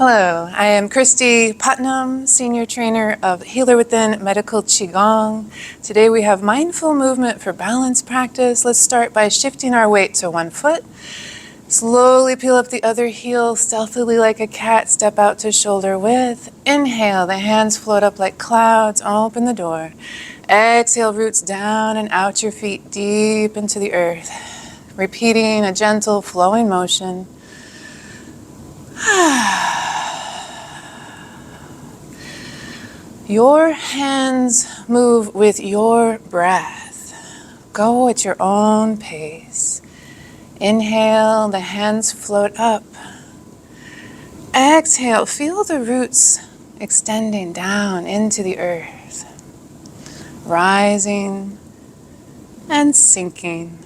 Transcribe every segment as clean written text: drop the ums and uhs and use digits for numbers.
Hello, I am Kristy Putnam, Senior Trainer of Healer Within Medical Qigong. Today we have mindful movement for balance practice. Let's start by shifting our weight to one foot. Slowly peel up the other heel, stealthily like a cat, step out to shoulder width. Inhale, the hands float up like clouds, open the door. Exhale, roots down and out your feet deep into the earth. Repeating a gentle flowing motion. Your hands move with your breath. Go at your own pace. Inhale, the hands float up. Exhale, feel the roots extending down into the earth, rising and sinking.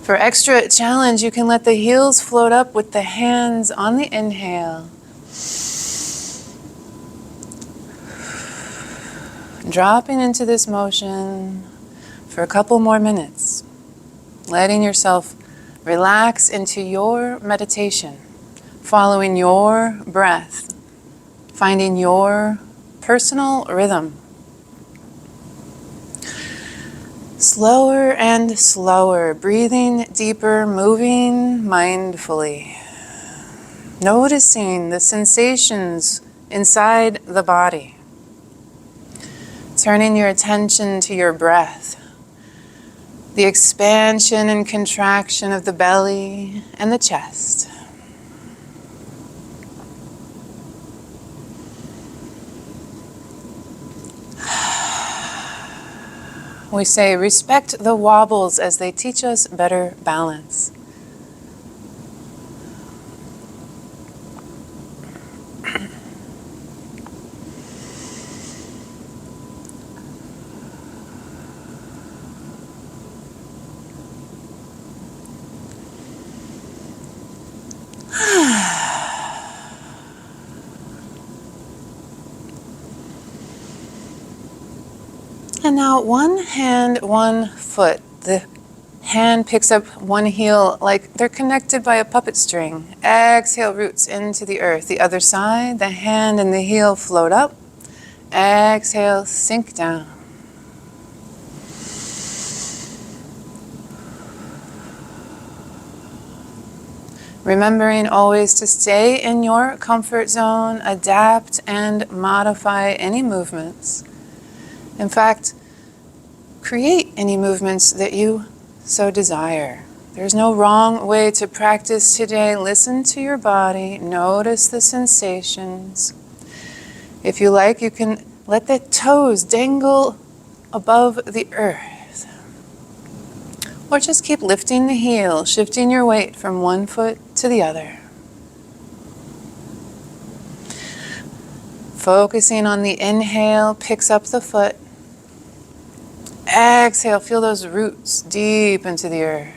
For extra challenge, you can let the heels float up with the hands on the inhale. Dropping into this motion for a couple more minutes, letting yourself relax into your meditation, following your breath, finding your personal rhythm. Slower and slower, breathing deeper, moving mindfully. Noticing the sensations inside the body. Turning your attention to your breath. The expansion and contraction of the belly and the chest. We say, respect the wobbles as they teach us better balance. And now one hand, one foot. The hand picks up one heel like they're connected by a puppet string. Exhale, roots into the earth. The other side, the hand and the heel float up. Exhale, sink down. Remembering always to stay in your comfort zone, adapt and modify any movements. In fact, create any movements that you so desire. There's no wrong way to practice today. Listen to your body, notice the sensations. If you like, you can let the toes dangle above the earth. Or just keep lifting the heel, shifting your weight from one foot to the other. Focusing on the inhale, picks up the foot. Exhale, feel those roots deep into the earth.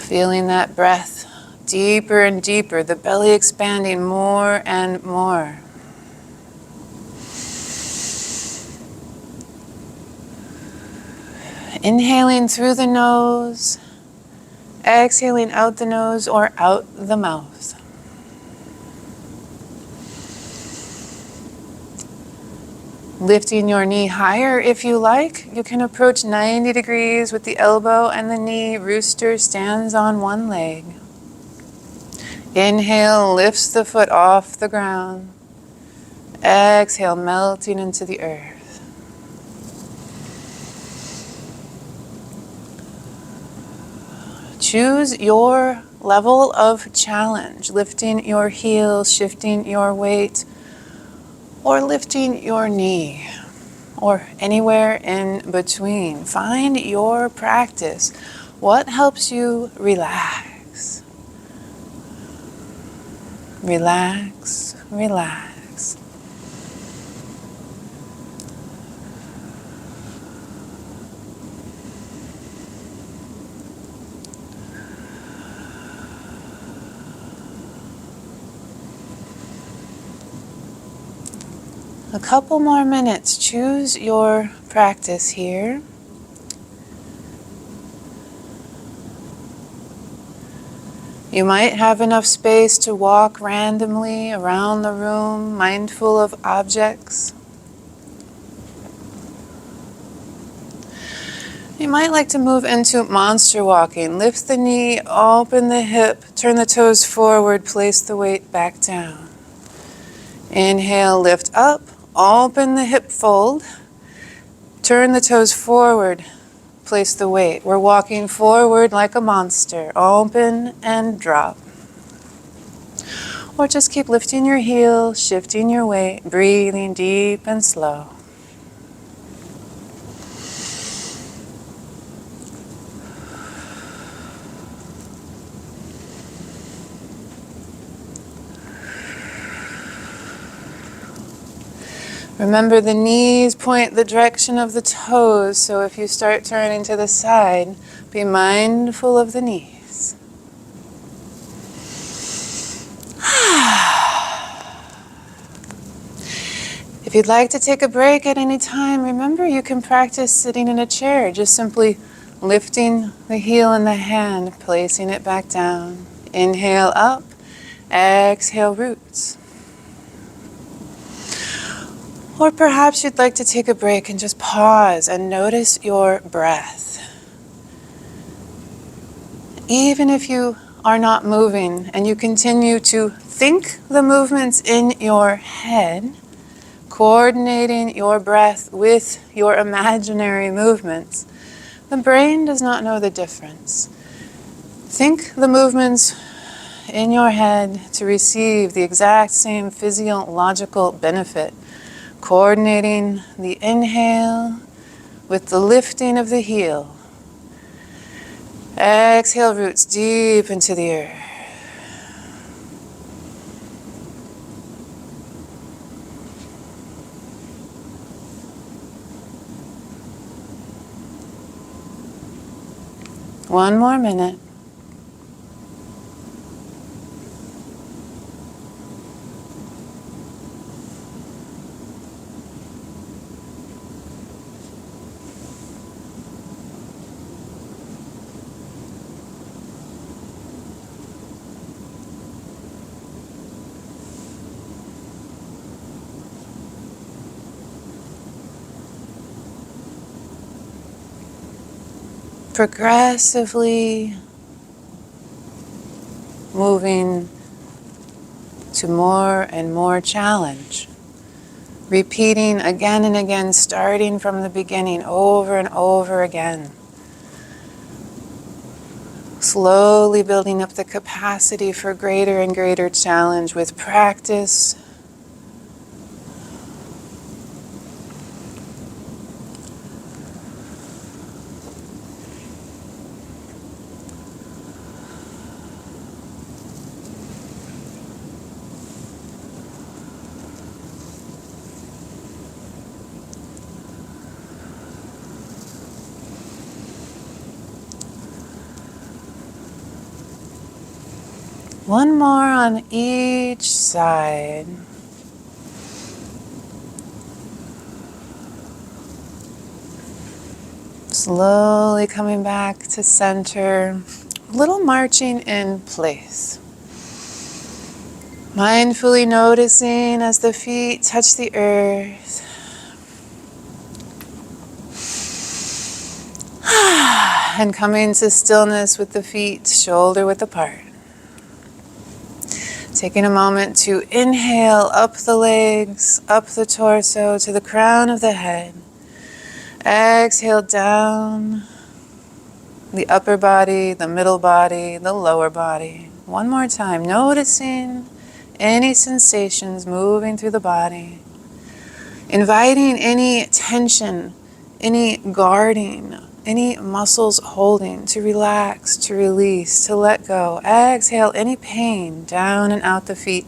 Feeling that breath deeper and deeper, the belly expanding more and more. Inhaling through the nose. Exhaling out the nose or out the mouth. Lifting your knee higher if you like. You can approach 90 degrees with the elbow and the knee. Rooster stands on one leg. Inhale, lifts the foot off the ground. Exhale, melting into the earth. Choose your level of challenge, lifting your heels, shifting your weight, or lifting your knee, or anywhere in between. Find your practice. What helps you relax? Relax, relax. A couple more minutes. Choose your practice here. You might have enough space to walk randomly around the room, mindful of objects. You might like to move into monster walking. Lift the knee, open the hip, turn the toes forward, place the weight back down. Inhale, lift up, open the hip fold, turn the toes forward, place the weight. We're walking forward like a monster. Open and drop. Or just keep lifting your heel, shifting your weight, breathing deep and slow. Remember, the knees point the direction of the toes, so if you start turning to the side, be mindful of the knees. If you'd like to take a break at any time, remember you can practice sitting in a chair, just simply lifting the heel in the hand, placing it back down. Inhale up, exhale roots. Or perhaps you'd like to take a break and just pause and notice your breath. Even if you are not moving and you continue to think the movements in your head, coordinating your breath with your imaginary movements, the brain does not know the difference. Think the movements in your head to receive the exact same physiological benefit. Coordinating the inhale with the lifting of the heel. Exhale, roots deep into the earth. One more minute. Progressively moving to more and more challenge. Repeating again and again, starting from the beginning, over and over again. Slowly building up the capacity for greater and greater challenge with practice. One more on each side. Slowly coming back to center, a little marching in place. Mindfully noticing as the feet touch the earth. And coming to stillness with the feet shoulder width apart. Taking a moment to inhale up the legs, up the torso to the crown of the head. Exhale down the upper body, the middle body, the lower body. One more time, noticing any sensations moving through the body. Inviting any tension, any guarding, any muscles holding to relax, to release, to let go. Exhale any pain down and out the feet.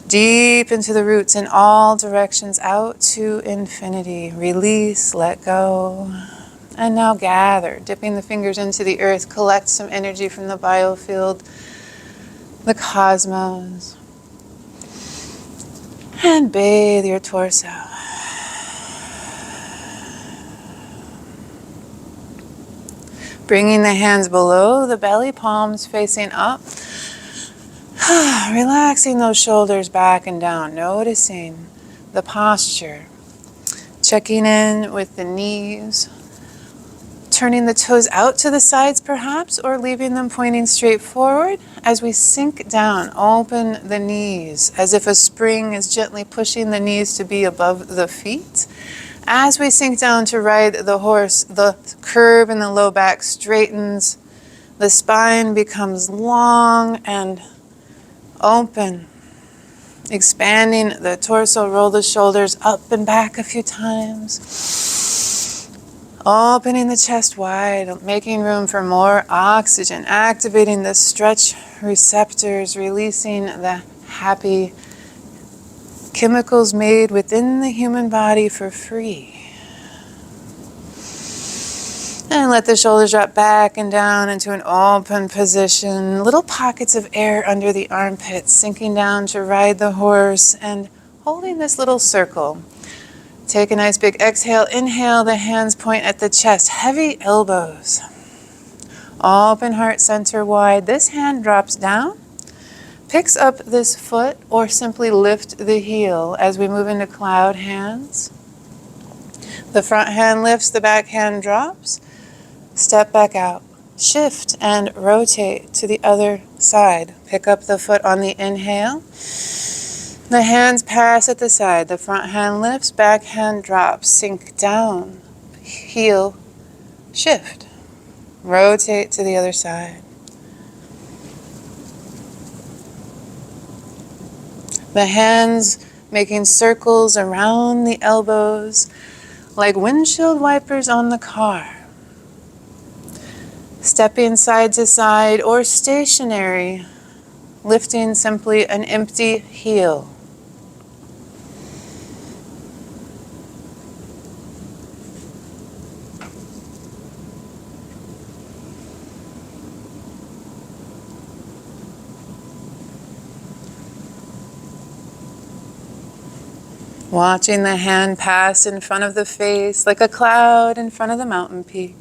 Deep into the roots in all directions, out to infinity. Release, let go. And now gather, dipping the fingers into the earth, collect some energy from the biofield, the cosmos. And bathe your torso. Bringing the hands below the belly, palms facing up. Relaxing those shoulders back and down, noticing the posture. Checking in with the knees. Turning the toes out to the sides perhaps, or leaving them pointing straight forward. As we sink down, open the knees as if a spring is gently pushing the knees to be above the feet. As we sink down to ride the horse, the curve in the low back straightens. The spine becomes long and open. Expanding the torso, roll the shoulders up and back a few times. Opening the chest wide, making room for more oxygen. Activating the stretch receptors, releasing the happy chemicals made within the human body for free. And let the shoulders drop back and down into an open position. Little pockets of air under the armpits, sinking down to ride the horse and holding this little circle. Take a nice big exhale. Inhale, the hands point at the chest. Heavy elbows. Open heart center wide. This hand drops down. Picks up this foot or simply lift the heel as we move into cloud hands. The front hand lifts, the back hand drops. Step back out. Shift and rotate to the other side. Pick up the foot on the inhale. The hands pass at the side. The front hand lifts, back hand drops. Sink down. Heel, shift. Rotate to the other side. The hands making circles around the elbows like windshield wipers on the car. Stepping side to side or stationary, lifting simply an empty heel. Watching the hand pass in front of the face like a cloud in front of the mountain peak.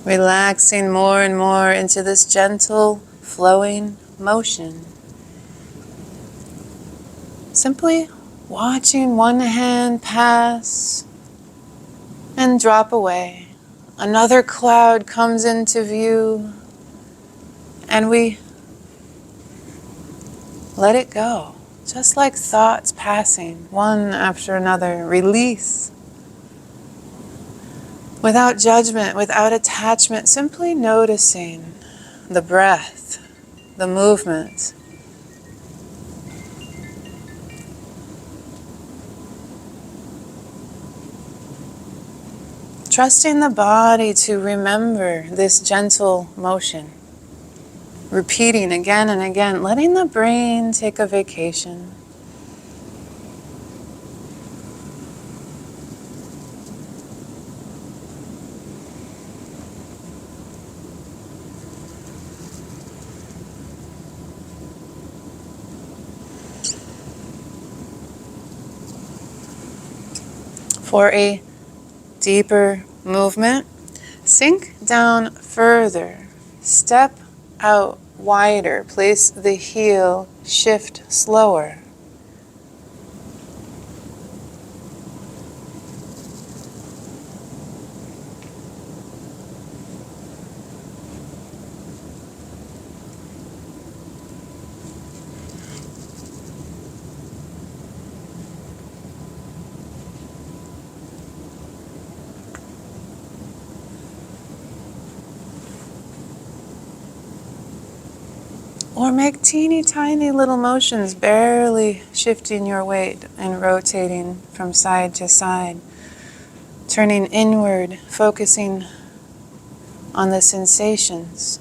Relaxing more and more into this gentle, flowing motion. Simply watching one hand pass and drop away. Another cloud comes into view and we let it go. Just like thoughts passing, one after another. Release. Without judgment, without attachment, simply noticing the breath, the movement. Trusting the body to remember this gentle motion. Repeating again and again, letting the brain take a vacation. For a deeper movement, sink down further, step out wider, place the heel, shift slower. Or make teeny tiny little motions, barely shifting your weight and rotating from side to side, turning inward, focusing on the sensations.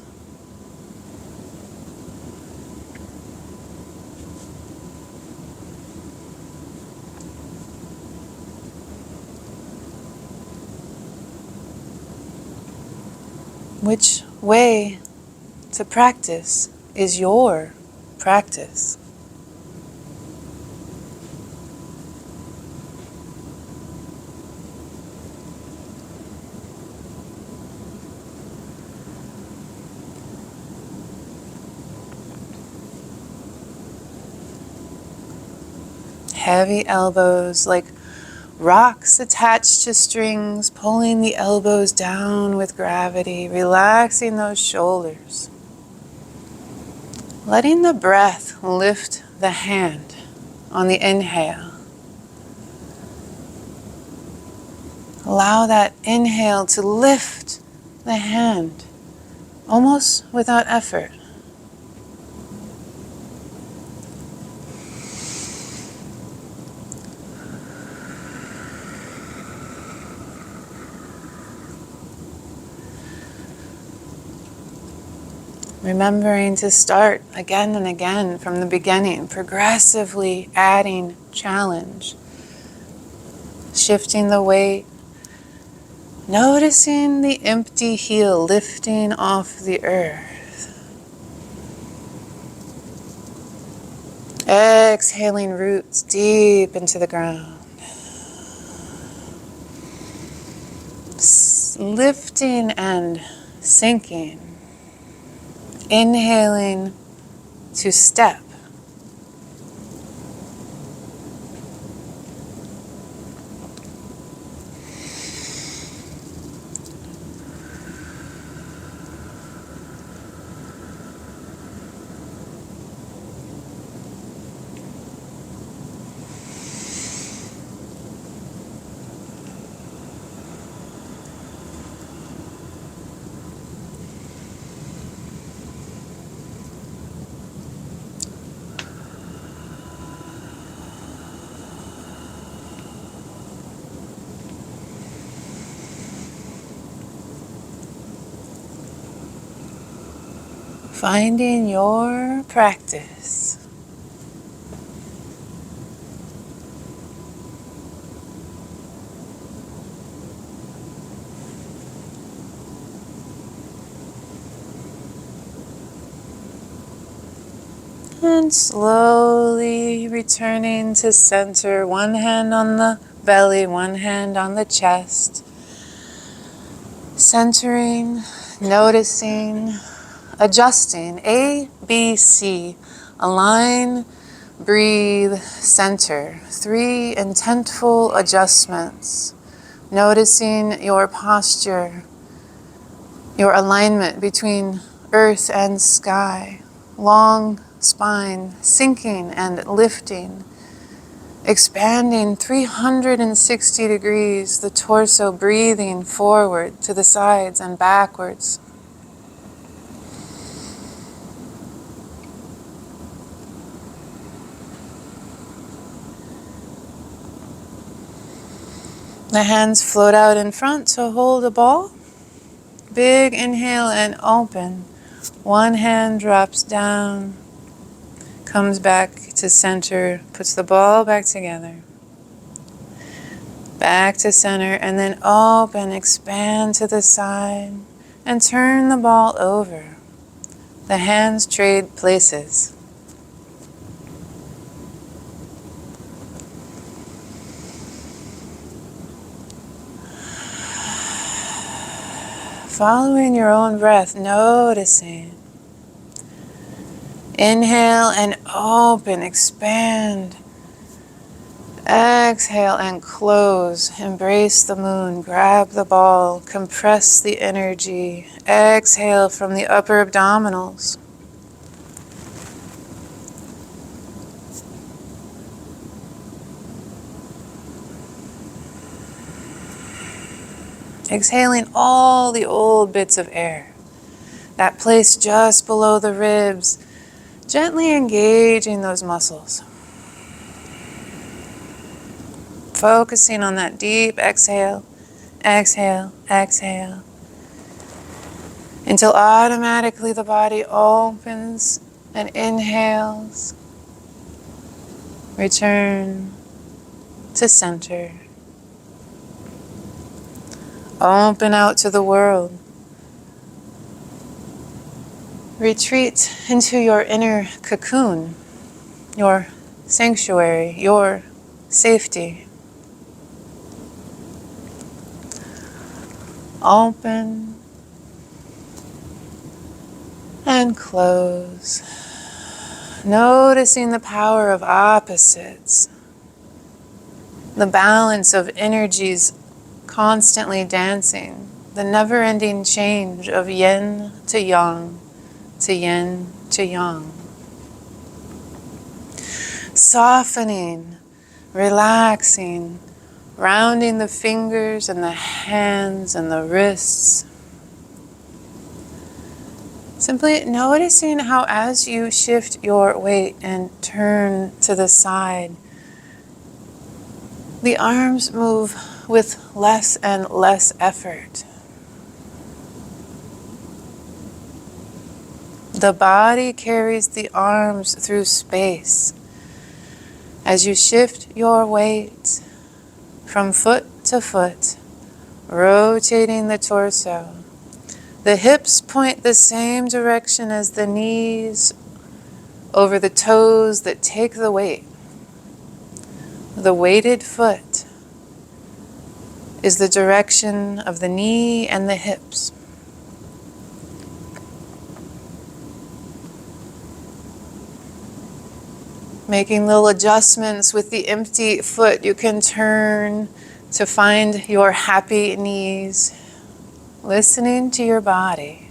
Which way to practice is your practice? Heavy elbows like rocks attached to strings, pulling the elbows down with gravity, relaxing those shoulders. Letting the breath lift the hand on the inhale. Allow that inhale to lift the hand almost without effort. Remembering to start again and again from the beginning, progressively adding challenge, shifting the weight, noticing the empty heel lifting off the earth. Exhaling roots deep into the ground. Lifting and sinking. Inhaling to step. Finding your practice. And slowly returning to center, one hand on the belly, one hand on the chest. Centering, noticing, adjusting. A, B, C. Align, breathe, center. 3 intentful adjustments. Noticing your posture, your alignment between earth and sky. Long spine, sinking and lifting. Expanding 360 degrees, the torso breathing forward to the sides and backwards. The hands float out in front to hold a ball. Big inhale and open. One hand drops down, comes back to center, puts the ball back together. Back to center, and then open, expand to the side, and turn the ball over. The hands trade places. Following your own breath, noticing. Inhale and open, expand. Exhale and close. Embrace the moon. Grab the ball. Compress the energy. Exhale from the upper abdominals. Exhaling all the old bits of air. That place just below the ribs, Gently engaging those muscles. Focusing on that deep exhale, exhale, exhale. Until automatically the body opens and inhales. Return to center. Open out to the world. Retreat into your inner cocoon, your sanctuary, your safety. Open and close. Noticing the power of opposites, the balance of energies constantly dancing, the never-ending change of yin to yang, to yin to yang. Softening, relaxing, rounding the fingers and the hands and the wrists. Simply noticing how as you shift your weight and turn to the side, the arms move with less and less effort. The body carries the arms through space. As you shift your weight from foot to foot, rotating the torso, the hips point the same direction as the knees over the toes that take the weight. The weighted foot is the direction of the knee and the hips. Making little adjustments with the empty foot, you can turn to find your happy knees, listening to your body.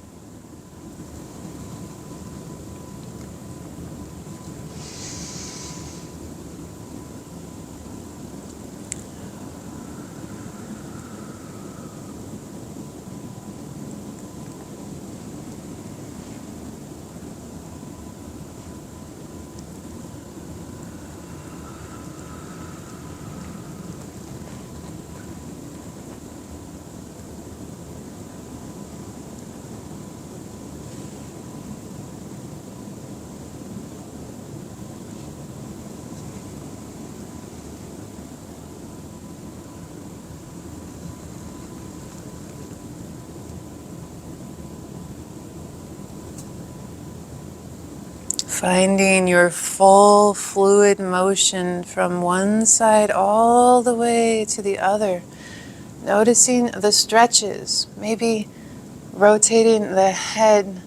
Finding your full fluid motion from one side all the way to the other. Noticing the stretches, maybe rotating the head.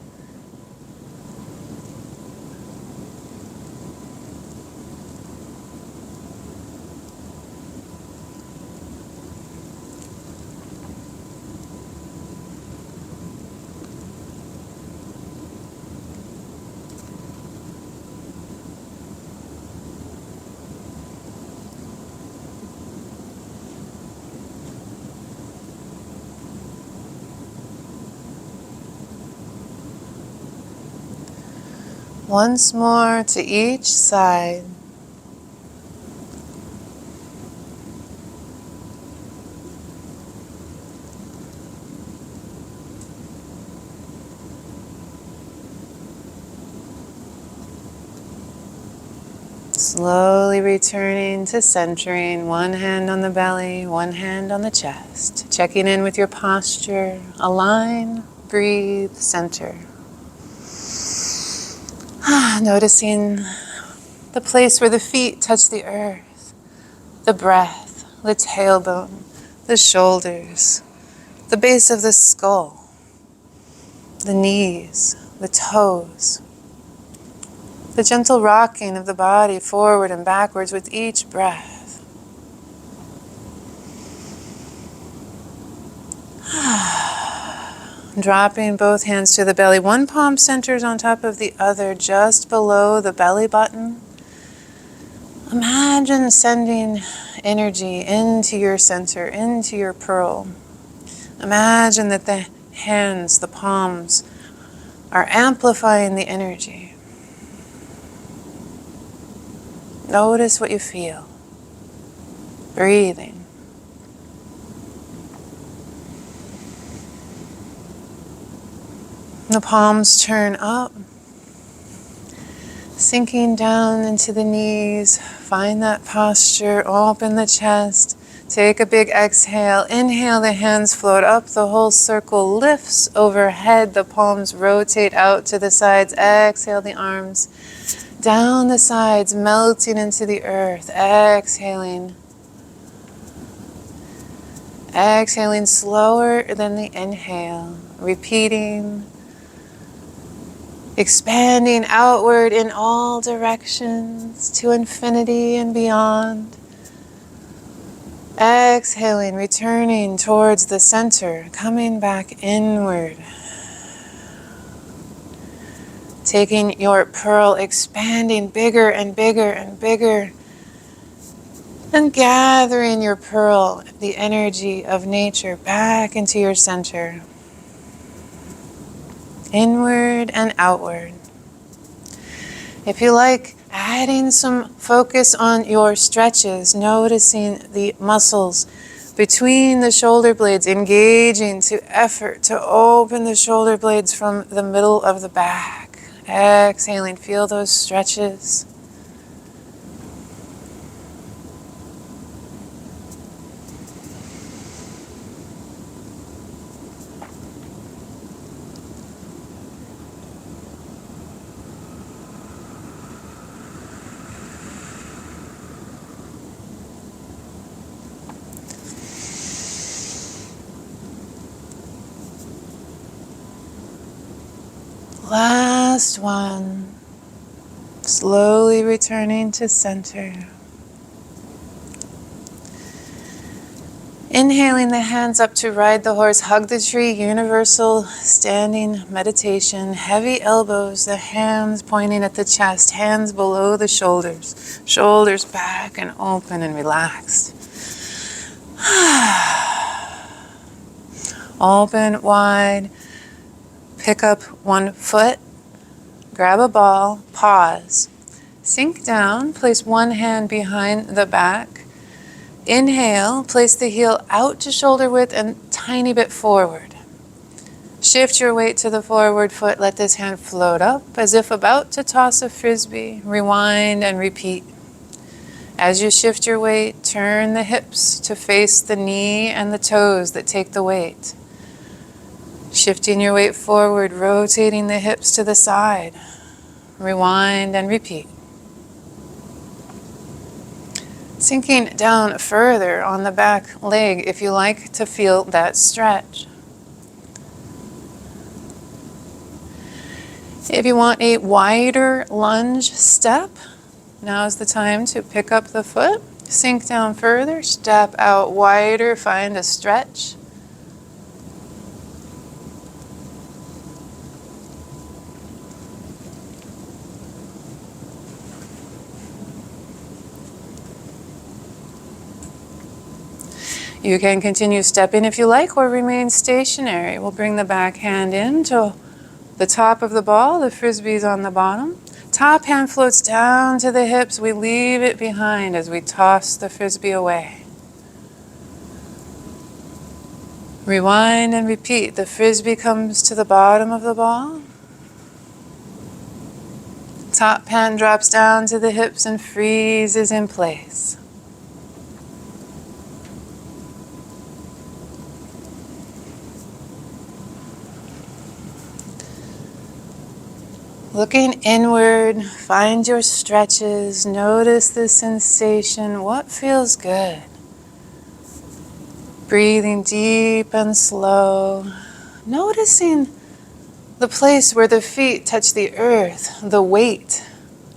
Once more to each side. Slowly returning to centering, one hand on the belly, one hand on the chest. Checking in with your posture. Align, breathe, center. Noticing the place where the feet touch the earth, the breath, the tailbone, the shoulders, the base of the skull, the knees, the toes, the gentle rocking of the body forward and backwards with each breath. Dropping both hands to the belly. One palm centers on top of the other, just below the belly button. Imagine sending energy into your center, into your pearl. Imagine that the hands, the palms, are amplifying the energy. Notice what you feel. Breathing. The palms turn up, sinking down into the knees. Find that posture, open the chest. Take a big exhale. Inhale, the hands float up, the whole circle lifts overhead. The palms rotate out to the sides. Exhale, the arms down the sides, melting into the earth. Exhaling. Exhaling slower than the inhale. Repeating. Expanding outward in all directions to infinity and beyond. Exhaling, returning towards the center, coming back inward. Taking your pearl, expanding bigger and bigger and bigger. And gathering your pearl, the energy of nature, back into your center. Inward and outward. If you like, adding some focus on your stretches, noticing the muscles between the shoulder blades, engaging to effort to open the shoulder blades from the middle of the back. Exhaling, feel those stretches. Last one. Slowly returning to center. Inhaling the hands up to ride the horse, hug the tree, universal standing meditation. Heavy elbows, the hands pointing at the chest, hands below the shoulders. Shoulders back and open and relaxed. Open wide. Pick up one foot, grab a ball, pause. Sink down, place one hand behind the back. Inhale, place the heel out to shoulder width and tiny bit forward. Shift your weight to the forward foot, let this hand float up as if about to toss a frisbee. Rewind and repeat. As you shift your weight, turn the hips to face the knee and the toes that take the weight. Shifting your weight forward, rotating the hips to the side. Rewind and repeat. Sinking down further on the back leg if you like to feel that stretch. If you want a wider lunge step, now's the time to pick up the foot, sink down further, step out wider, find a stretch. You can continue stepping if you like or remain stationary. We'll bring the back hand in to the top of the ball. The frisbee's on the bottom. Top hand floats down to the hips. We leave it behind as we toss the frisbee away. Rewind and repeat. The frisbee comes to the bottom of the ball. Top hand drops down to the hips and freezes in place. Looking inward, find your stretches, notice the sensation, what feels good. Breathing deep and slow, noticing the place where the feet touch the earth, the weight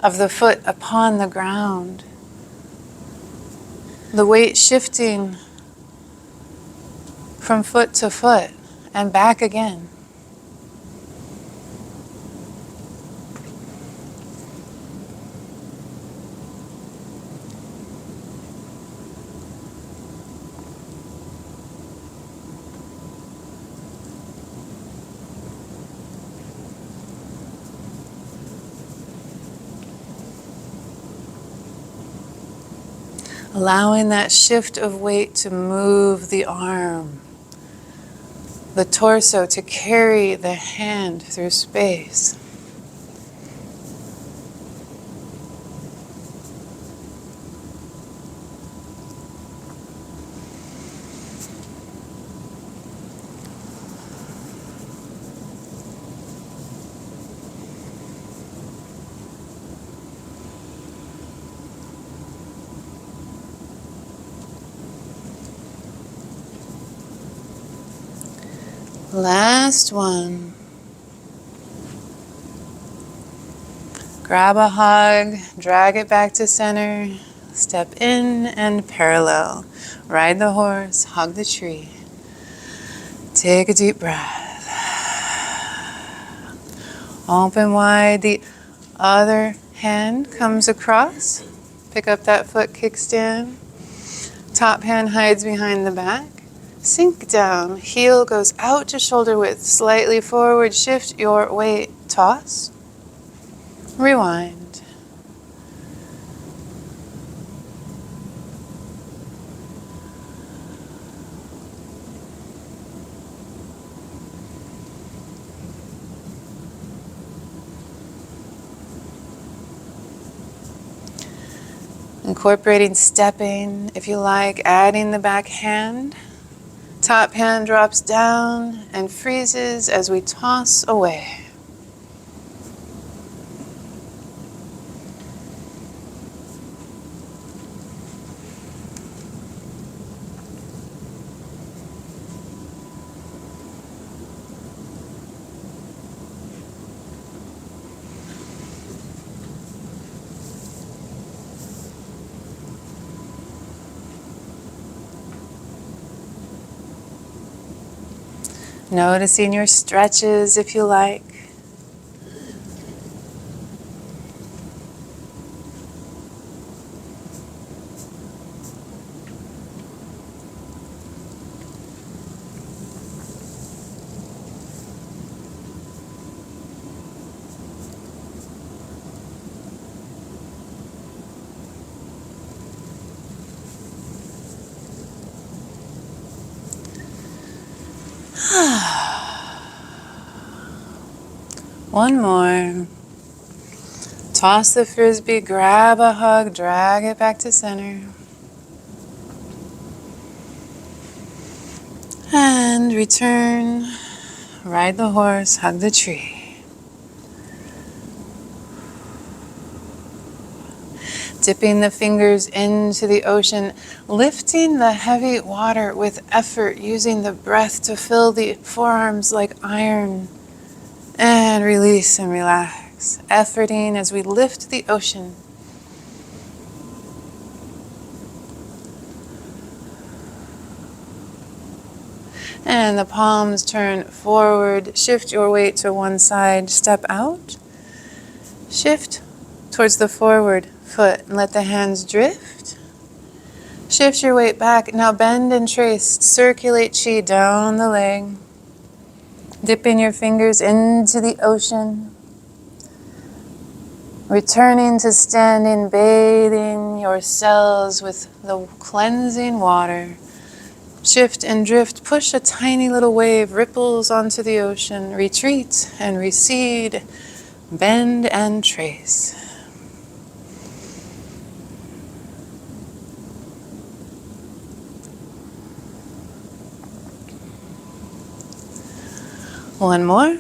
of the foot upon the ground. The weight shifting from foot to foot and back again. Allowing that shift of weight to move the arm, the torso to carry the hand through space. Last one. Grab a hug, drag it back to center, step in and parallel. Ride the horse, hug the tree. Take a deep breath. Open wide, the other hand comes across. Pick up that foot kickstand. Top hand hides behind the back. Sink down, heel goes out to shoulder width, slightly forward, shift your weight, toss, rewind. Incorporating stepping, if you like, adding the back hand. Top hand drops down and freezes as we toss away. Noticing your stretches if you like. One more. Toss the frisbee, grab a hug, drag it back to center. And return, ride the horse, hug the tree. Dipping the fingers into the ocean, lifting the heavy water with effort, using the breath to fill the forearms like iron. And release and relax, efforting as we lift the ocean. And the palms turn forward, shift your weight to one side, step out, shift towards the forward foot and let the hands drift. Shift your weight back, now bend and trace, circulate chi down the leg. Dipping your fingers into the ocean. Returning to standing, bathing your cells with the cleansing water. Shift and drift, push a tiny little wave, ripples onto the ocean. Retreat and recede, bend and trace. One more.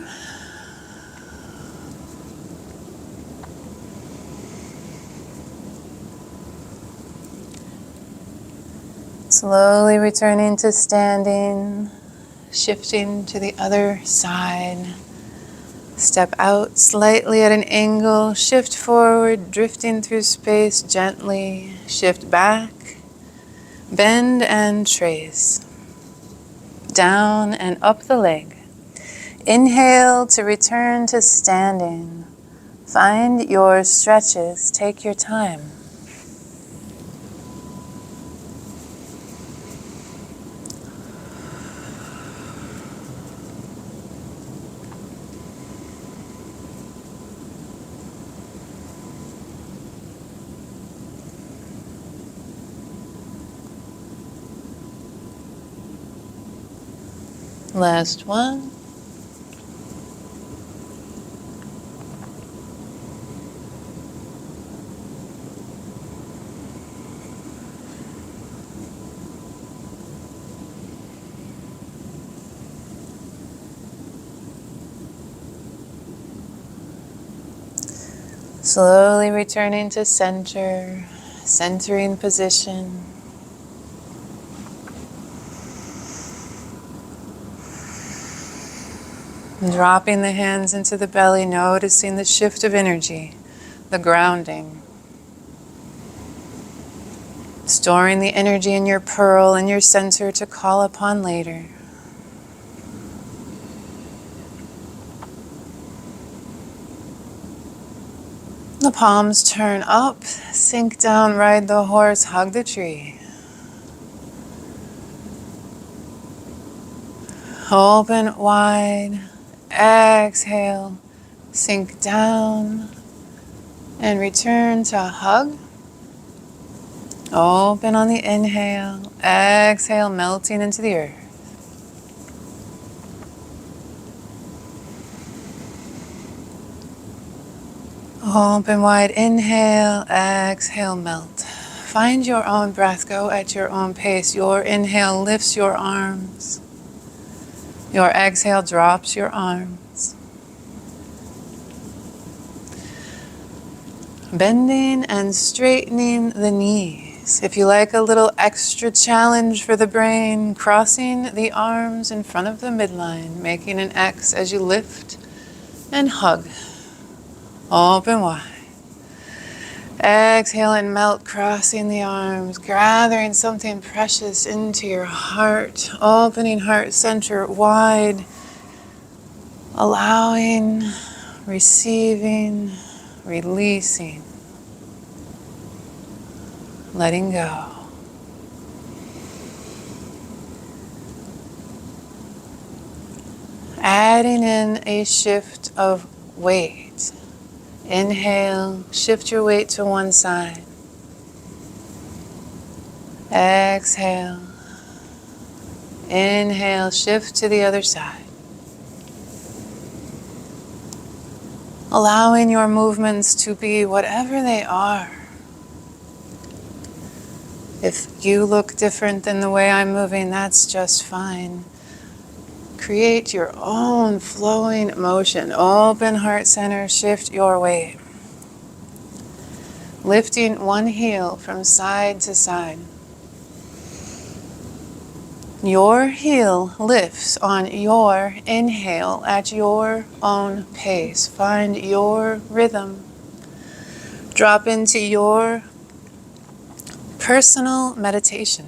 Slowly returning to standing, shifting to the other side. Step out slightly at an angle, shift forward, drifting through space gently, shift back, bend and trace. Down and up the leg. Inhale to return to standing. Find your stretches. Take your time. Last one. Slowly returning to center, centering position. Dropping the hands into the belly, noticing the shift of energy, the grounding. Storing the energy in your pearl and your center to call upon later. The palms turn up, sink down, ride the horse, hug the tree. Open wide, exhale, sink down, and return to hug. Open on the inhale, exhale, melting into the earth. Open wide, inhale, exhale, melt. Find your own breath, go at your own pace. Your inhale lifts your arms. Your exhale drops your arms. Bending and straightening the knees. If you like a little extra challenge for the brain, crossing the arms in front of the midline, making an X as you lift and hug. Open wide. Exhale and melt, crossing the arms, gathering something precious into your heart, opening heart center wide, allowing, receiving, releasing, letting go. Adding in a shift of weight. Inhale, shift your weight to one side. Exhale. Inhale, shift to the other side. Allowing your movements to be whatever they are. If you look different than the way I'm moving, that's just fine. Create your own flowing motion. Open heart center, shift your weight. Lifting one heel from side to side. Your heel lifts on your inhale at your own pace. Find your rhythm. Drop into your personal meditation.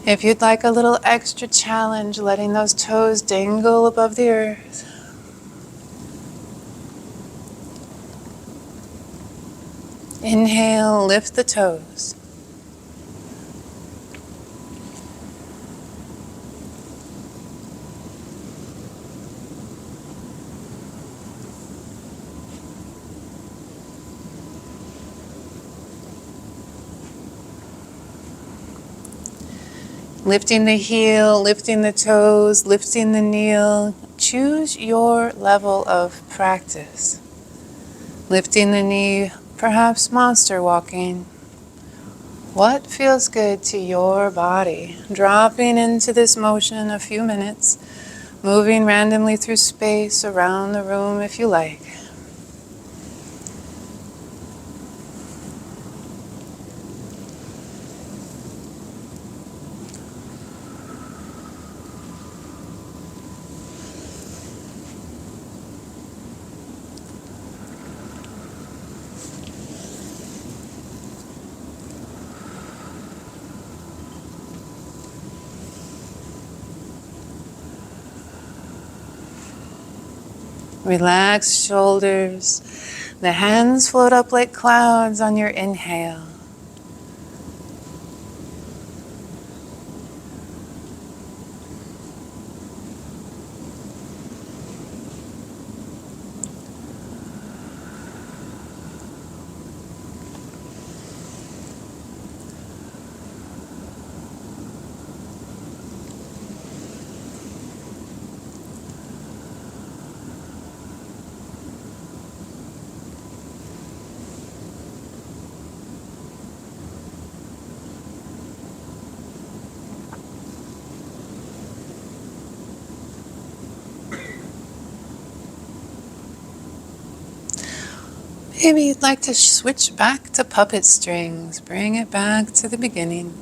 If you'd like a little extra challenge, letting those toes dangle above the earth. Inhale, lift the toes. Lifting the heel, lifting the toes, lifting the knee. Choose your level of practice. Lifting the knee, perhaps monster walking. What feels good to your body? Dropping into this motion a few minutes, moving randomly through space around the room if you like. Relax shoulders. The hands float up like clouds on your inhale. Maybe you'd like to switch back to puppet strings. Bring it back to the beginning.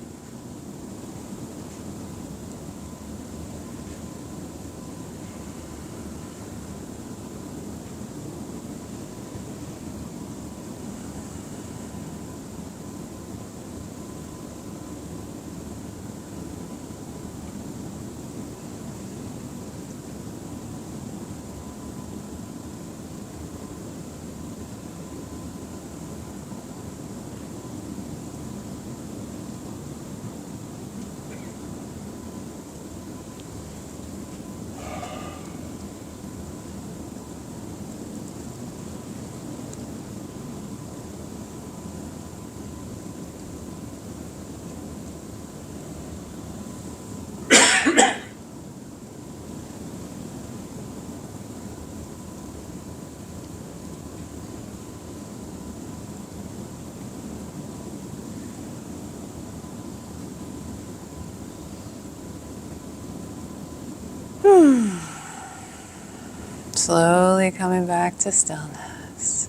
Slowly coming back to stillness.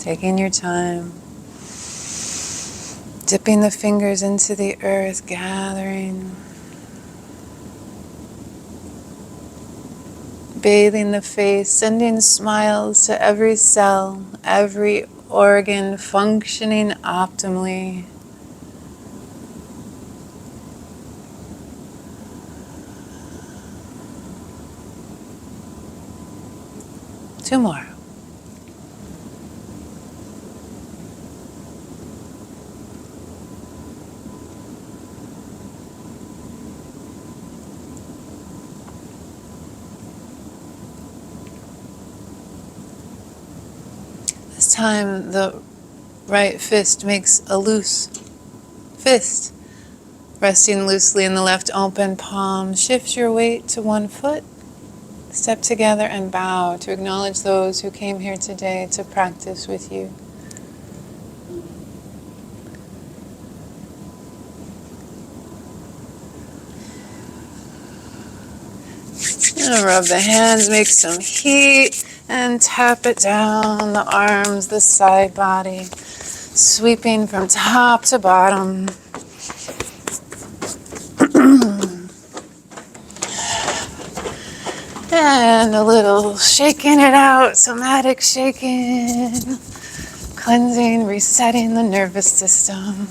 Taking your time. Dipping the fingers into the earth, gathering. Bathing the face, sending smiles to every cell, every organ functioning optimally. Two more. This time the right fist makes a loose fist, resting loosely in the left open palm. Shift your weight to one foot. Step together and bow to acknowledge those who came here today to practice with you. And rub the hands, make some heat, and tap it down the arms, the side body, sweeping from top to bottom. And a little shaking it out, somatic shaking, cleansing, resetting the nervous system.